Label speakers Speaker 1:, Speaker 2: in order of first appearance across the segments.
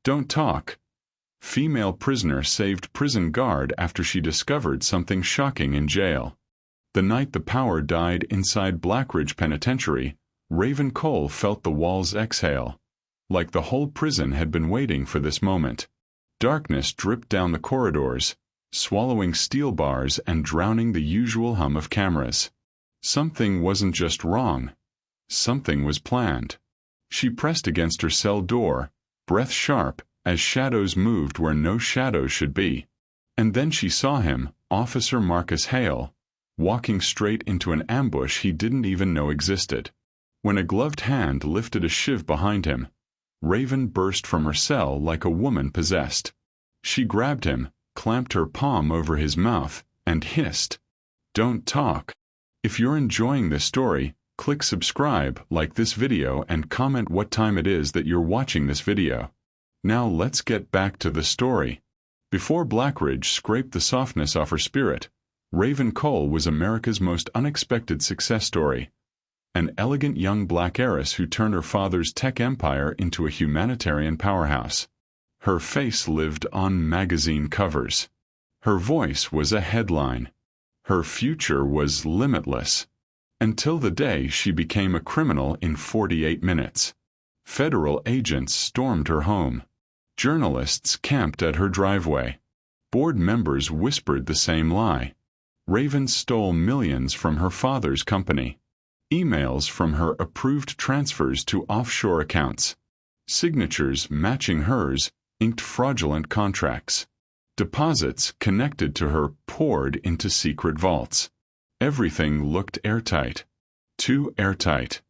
Speaker 1: Don't talk. Female prisoner saved prison guard after she discovered something shocking in jail. The night the power died inside Blackridge Penitentiary, Raven Cole felt the walls exhale, like the whole prison had been waiting for this moment. Darkness dripped down the corridors, swallowing steel bars and drowning the usual hum of cameras. Something wasn't just wrong. Something was planned. She pressed against her cell door, breath sharp, as shadows moved where no shadows should be. And then she saw him, Officer Marcus Hale, walking straight into an ambush he didn't even know existed. When a gloved hand lifted a shiv behind him, Raven burst from her cell like a woman possessed. She grabbed him, clamped her palm over his mouth, and hissed, "Don't talk." If you're enjoying this story, click subscribe, like this video, and comment what time it is that you're watching this video. Now let's get back to the story. Before Blackridge scraped the softness off her spirit, Raven Cole was America's most unexpected success story. An elegant young black heiress who turned her father's tech empire into a humanitarian powerhouse. Her face lived on magazine covers. Her voice was a headline. Her future was limitless. Until the day she became a criminal in 48 minutes. Federal agents stormed her home. Journalists camped at her driveway. Board members whispered the same lie. Raven stole millions from her father's company. Emails from her approved transfers to offshore accounts. Signatures matching hers inked fraudulent contracts. Deposits connected to her poured into secret vaults. Everything looked airtight. Too airtight.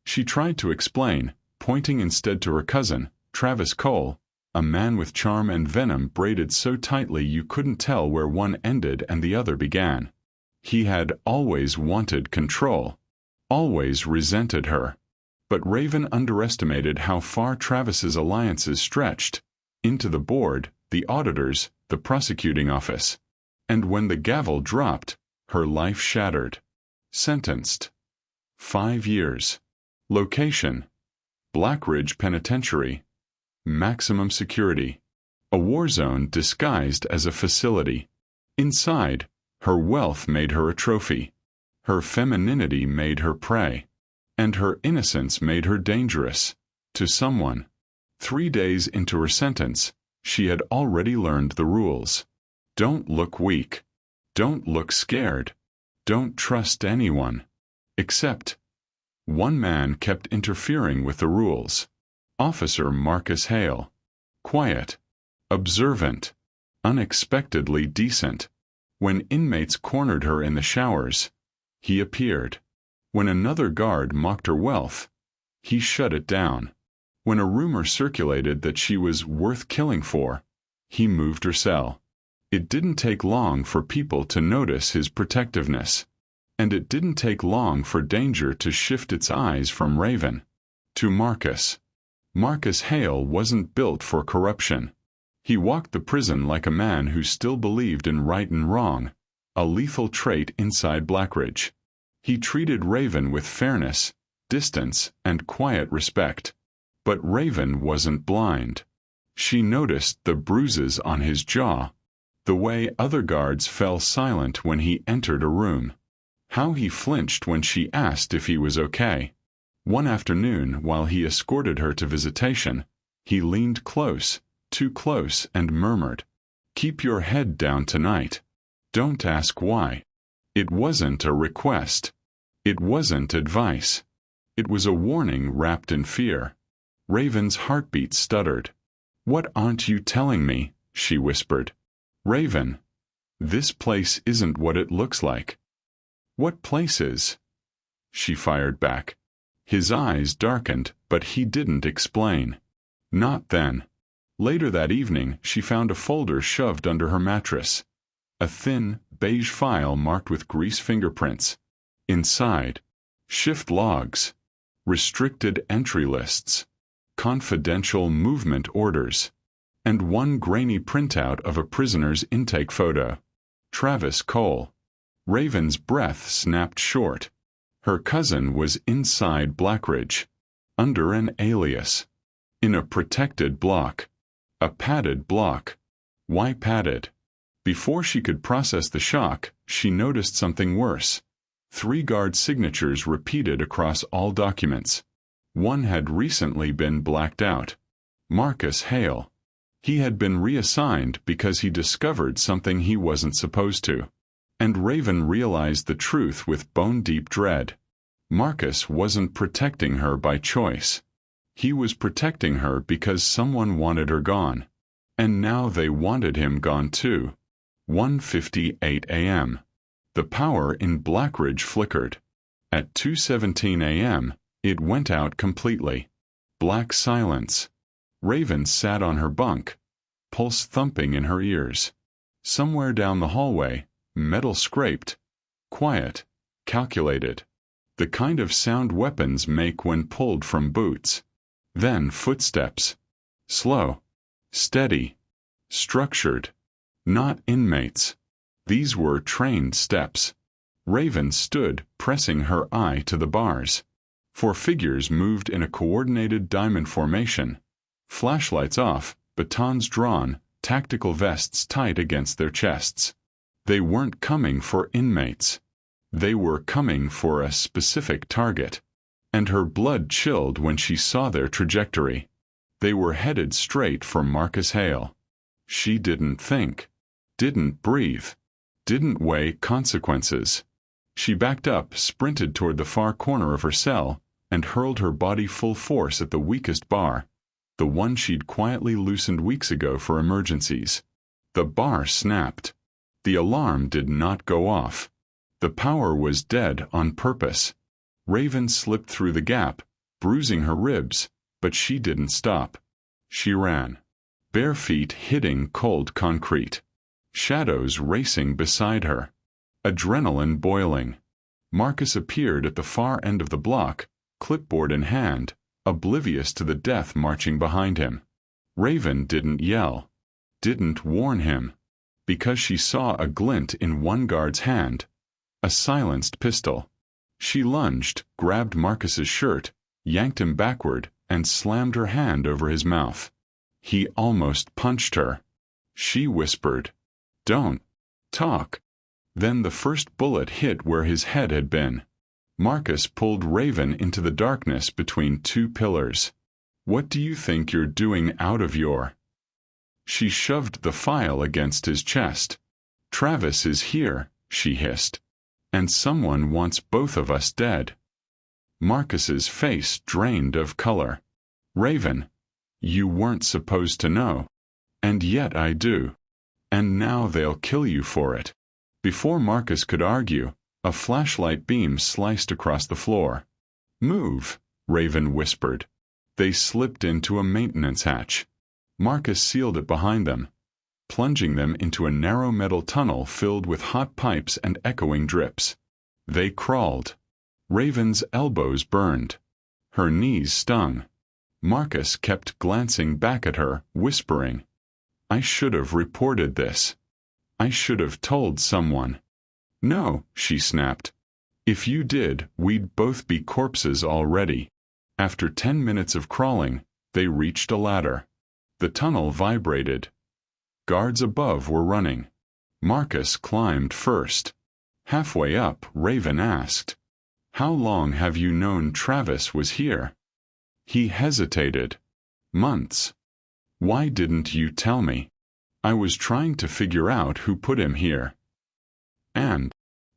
Speaker 1: She tried to explain, pointing instead to her cousin, Travis Cole, a man with charm and venom braided so tightly you couldn't tell where one ended and the other began. He had always wanted control, always resented her. But Raven underestimated how far Travis's alliances stretched, into the board, the auditors, the prosecuting office. And when the gavel dropped, her life shattered. Sentenced. 5 years. Location: Blackridge Penitentiary. Maximum security. A war zone disguised as a facility. Inside, her wealth made her a trophy. Her femininity made her prey. And her innocence made her dangerous. To someone. 3 days into her sentence, she had already learned the rules. Don't look weak. Don't look scared. Don't trust anyone. Except one man kept interfering with the rules. Officer Marcus Hale. Quiet. Observant. Unexpectedly decent. When inmates cornered her in the showers, he appeared. When another guard mocked her wealth, he shut it down. When a rumor circulated that she was worth killing for, he moved her cell. It didn't take long for people to notice his protectiveness. And it didn't take long for danger to shift its eyes from Raven to Marcus. Marcus Hale wasn't built for corruption. He walked the prison like a man who still believed in right and wrong, a lethal trait inside Blackridge. He treated Raven with fairness, distance, and quiet respect. But Raven wasn't blind. She noticed the bruises on his jaw, the way other guards fell silent when he entered a room, how he flinched when she asked if he was okay. One afternoon, while he escorted her to visitation, he leaned close, too close, and murmured, "Keep your head down tonight. Don't ask why." It wasn't a request. It wasn't advice. It was a warning wrapped in fear. Raven's heartbeat stuttered. "What aren't you telling me?" she whispered. "Raven, this place isn't what it looks like." "What place is?" she fired back. His eyes darkened, but he didn't explain. Not then. Later that evening, she found a folder shoved under her mattress. A thin, beige file marked with grease fingerprints. Inside, shift logs, restricted entry lists, confidential movement orders, and one grainy printout of a prisoner's intake photo. Travis Cole. Raven's breath snapped short. Her cousin was inside Blackridge, under an alias, in a protected block. A padded block. Why padded? Before she could process the shock, she noticed something worse. 3 guard signatures repeated across all documents. One had recently been blacked out. Marcus Hale. He had been reassigned because he discovered something he wasn't supposed to. And Raven realized the truth with bone-deep dread. Marcus wasn't protecting her by choice. He was protecting her because someone wanted her gone. And now they wanted him gone too. 1:58 a.m. The power in Blackridge flickered. At 2:17 a.m., it went out completely. Black silence. Raven sat on her bunk, pulse thumping in her ears. Somewhere down the hallway, metal scraped. Quiet. Calculated. The kind of sound weapons make when pulled from boots. Then footsteps. Slow. Steady. Structured. Not inmates. These were trained steps. Raven stood, pressing her eye to the bars. 4 figures moved in a coordinated diamond formation. Flashlights off, batons drawn, tactical vests tight against their chests. They weren't coming for inmates. They were coming for a specific target. And her blood chilled when she saw their trajectory. They were headed straight for Marcus Hale. She didn't think. Didn't breathe. Didn't weigh consequences. She backed up, sprinted toward the far corner of her cell, and hurled her body full force at the weakest bar. The one she'd quietly loosened weeks ago for emergencies. The bar snapped. The alarm did not go off. The power was dead on purpose. Raven slipped through the gap, bruising her ribs, but she didn't stop. She ran. Bare feet hitting cold concrete. Shadows racing beside her. Adrenaline boiling. Marcus appeared at the far end of the block, clipboard in hand, oblivious to the death marching behind him. Raven didn't yell. Didn't warn him. Because she saw a glint in one guard's hand. A silenced pistol. She lunged, grabbed Marcus's shirt, yanked him backward, and slammed her hand over his mouth. He almost punched her. She whispered, "Don't talk." Then the first bullet hit where his head had been. Marcus pulled Raven into the darkness between 2 pillars. "What do you think you're doing out of your—" She shoved the file against his chest. "Travis is here," she hissed. "And someone wants both of us dead." Marcus's face drained of color. "Raven, you weren't supposed to know. And yet I do. And now they'll kill you for it." Before Marcus could argue, a flashlight beam sliced across the floor. "Move," Raven whispered. They slipped into a maintenance hatch. Marcus sealed it behind them, plunging them into a narrow metal tunnel filled with hot pipes and echoing drips. They crawled. Raven's elbows burned. Her knees stung. Marcus kept glancing back at her, whispering, "I should have reported this. I should have told someone." "No," she snapped. "If you did, we'd both be corpses already." After 10 minutes of crawling, they reached a ladder. The tunnel vibrated. Guards above were running. Marcus climbed first. Halfway up, Raven asked, "How long have you known Travis was here?" He hesitated. "Months." "Why didn't you tell me?" "I was trying to figure out who put him here." And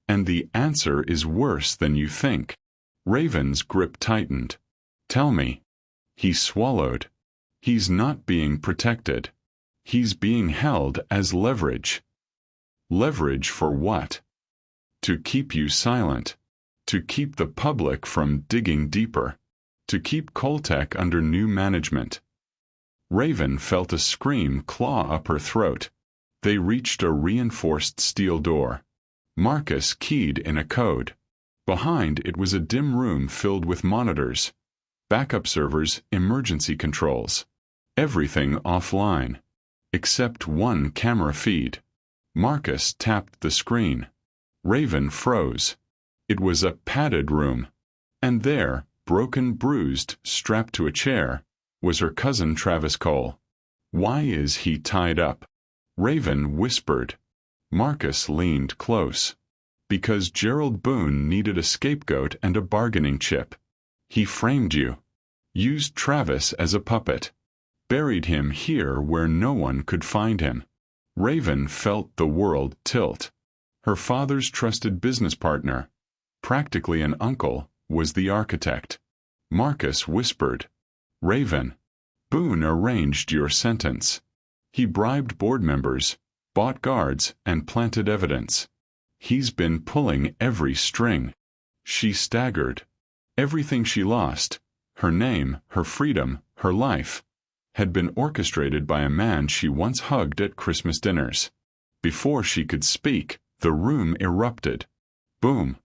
Speaker 1: the answer is worse than you think." Raven's grip tightened. "Tell me." He swallowed. "He's not being protected. He's being held as leverage." "Leverage for what?" "To keep you silent. To keep the public from digging deeper. To keep Coltech under new management." Raven felt a scream claw up her throat. They reached a reinforced steel door. Marcus keyed in a code. Behind it was a dim room filled with monitors, backup servers, emergency controls. Everything offline. Except one camera feed. Marcus tapped the screen. Raven froze. It was a padded room. And there, broken, bruised, strapped to a chair, was her cousin Travis Cole. Why is he tied up? Raven whispered. Marcus leaned close. Because Gerald Boone needed a scapegoat and a bargaining chip. He framed you. Used Travis as a puppet. Buried him here where no one could find him. Raven felt the world tilt. Her father's trusted business partner, practically an uncle, was the architect. Marcus whispered. Raven, Boone arranged your sentence. He bribed board members, bought guards, and planted evidence. He's been pulling every string. She staggered. Everything she lost, her name, her freedom, her life, had been orchestrated by a man she once hugged at Christmas dinners. Before she could speak, the room erupted. Boom!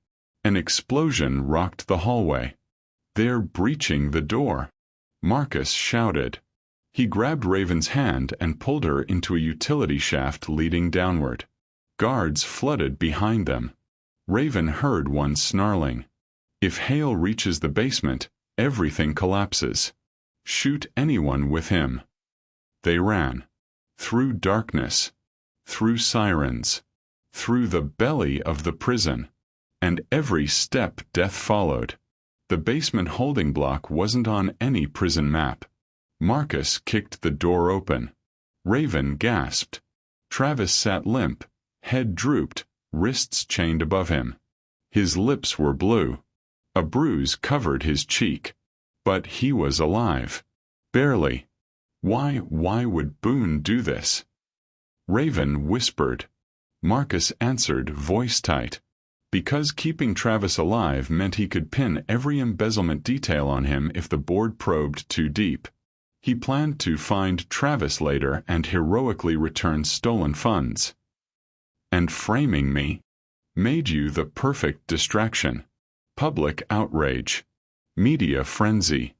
Speaker 1: An explosion rocked the hallway. They're breaching the door. Marcus shouted. He grabbed Raven's hand and pulled her into a utility shaft leading downward. Guards flooded behind them. Raven heard one snarling. If Hale reaches the basement, everything collapses. Shoot anyone with him. They ran. Through darkness. Through sirens. Through the belly of the prison. And every step death followed. The basement holding block wasn't on any prison map. Marcus kicked the door open. Raven gasped. Travis sat limp, head drooped, wrists chained above him. His lips were blue. A bruise covered his cheek. But he was alive. Barely. Why would Boone do this? Raven whispered. Marcus answered, voice tight. Because keeping Travis alive meant he could pin every embezzlement detail on him if the board probed too deep. He planned to find Travis later and heroically return stolen funds. And framing me made you the perfect distraction. Public outrage. Media frenzy.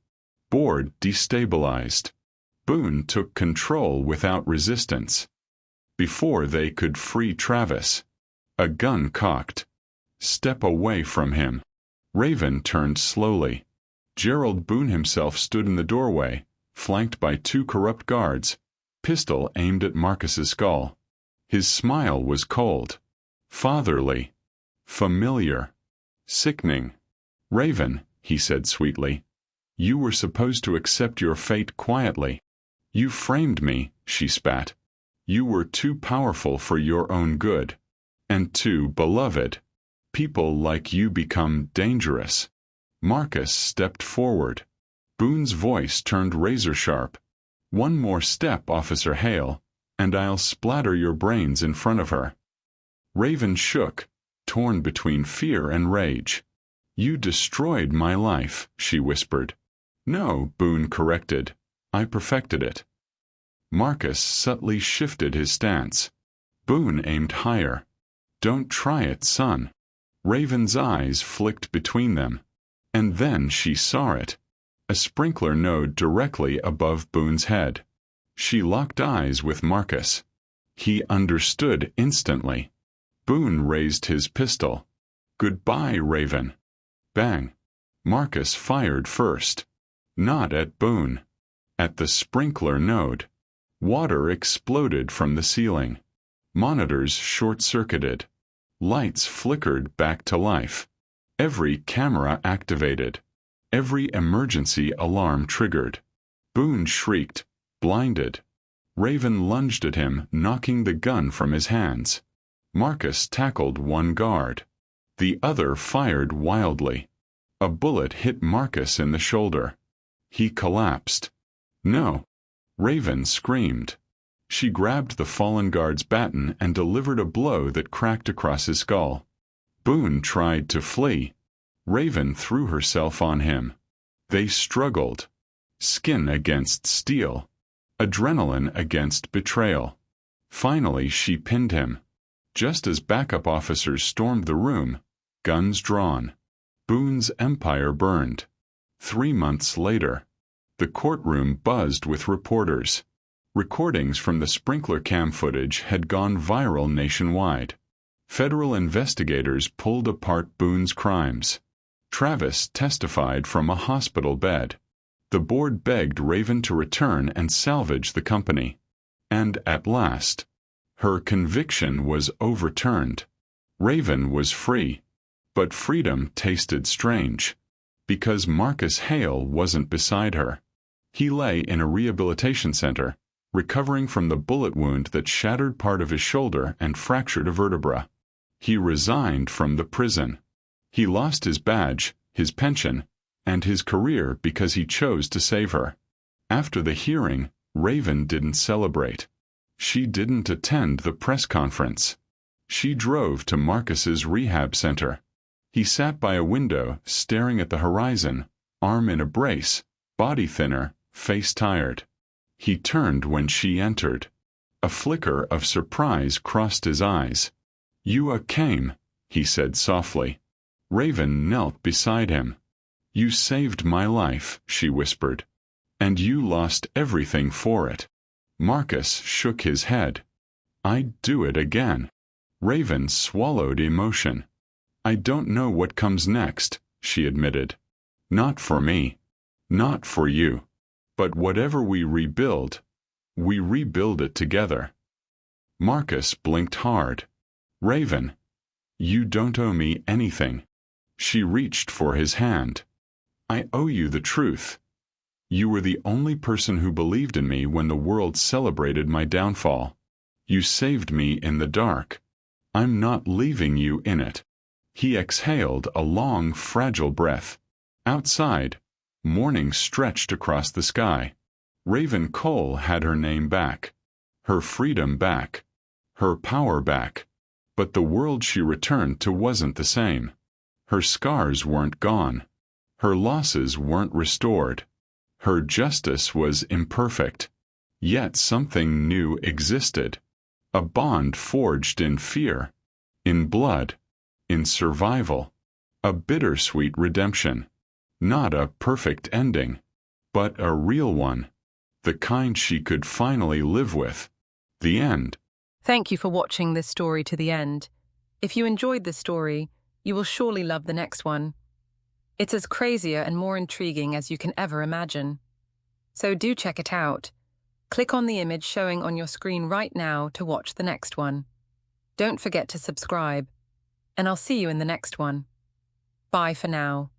Speaker 1: Board destabilized. Boone took control without resistance. Before they could free Travis. A gun cocked. Step away from him. Raven turned slowly. Gerald Boone himself stood in the doorway, flanked by two corrupt guards, pistol aimed at Marcus's skull. His smile was cold. Fatherly. Familiar. Sickening. Raven, he said sweetly, you were supposed to accept your fate quietly. You framed me, she spat. You were too powerful for your own good. And too beloved. People like you become dangerous. Marcus stepped forward. Boone's voice turned razor-sharp. One more step, Officer Hale, and I'll splatter your brains in front of her. Raven shook, torn between fear and rage. You destroyed my life, she whispered. No, Boone corrected. I perfected it. Marcus subtly shifted his stance. Boone aimed higher. Don't try it, son. Raven's eyes flicked between them. And then she saw it. A sprinkler node directly above Boone's head. She locked eyes with Marcus. He understood instantly. Boone raised his pistol. Goodbye, Raven. Bang. Marcus fired first. Not at Boone. At the sprinkler node. Water exploded from the ceiling. Monitors short-circuited. Lights flickered back to life. Every camera activated. Every emergency alarm triggered. Boone shrieked, blinded. Raven lunged at him, knocking the gun from his hands. Marcus tackled one guard. The other fired wildly. A bullet hit Marcus in the shoulder. He collapsed. No. Raven screamed. She grabbed the fallen guard's baton and delivered a blow that cracked across his skull. Boone tried to flee. Raven threw herself on him. They struggled. Skin against steel. Adrenaline against betrayal. Finally, she pinned him. Just as backup officers stormed the room, guns drawn. Boone's empire burned. 3 months later, the courtroom buzzed with reporters. Recordings from the sprinkler cam footage had gone viral nationwide. Federal investigators pulled apart Boone's crimes. Travis testified from a hospital bed. The board begged Raven to return and salvage the company. And at last, her conviction was overturned. Raven was free. But freedom tasted strange. Because Marcus Hale wasn't beside her. He lay in a rehabilitation center, recovering from the bullet wound that shattered part of his shoulder and fractured a vertebra. He resigned from the prison. He lost his badge, his pension, and his career because he chose to save her. After the hearing, Raven didn't celebrate. She didn't attend the press conference. She drove to Marcus's rehab center. He sat by a window, staring at the horizon, arm in a brace, body thinner, face tired. He turned when she entered. A flicker of surprise crossed his eyes. "You came," he said softly. Raven knelt beside him. "You saved my life," she whispered. "And you lost everything for it." Marcus shook his head. "I'd do it again." Raven swallowed emotion. "I don't know what comes next," she admitted. "Not for me. Not for you. But whatever we rebuild it together." Marcus blinked hard. "Raven, you don't owe me anything." She reached for his hand. "I owe you the truth. You were the only person who believed in me when the world celebrated my downfall. You saved me in the dark. I'm not leaving you in it." He exhaled a long, fragile breath. Outside, morning stretched across the sky. Raven Cole had her name back, her freedom back, her power back. But the world she returned to wasn't the same. Her scars weren't gone. Her losses weren't restored. Her justice was imperfect. Yet something new existed. A bond forged in fear, in blood, in survival. A bittersweet redemption. Not a perfect ending, but a real one. The kind she could finally live with. The end.
Speaker 2: Thank you for watching this story to the end. If you enjoyed this story, you will surely love the next one. It's as crazier and more intriguing as you can ever imagine. So do check it out. Click on the image showing on your screen right now to watch the next one. Don't forget to subscribe, and I'll see you in the next one. Bye for now.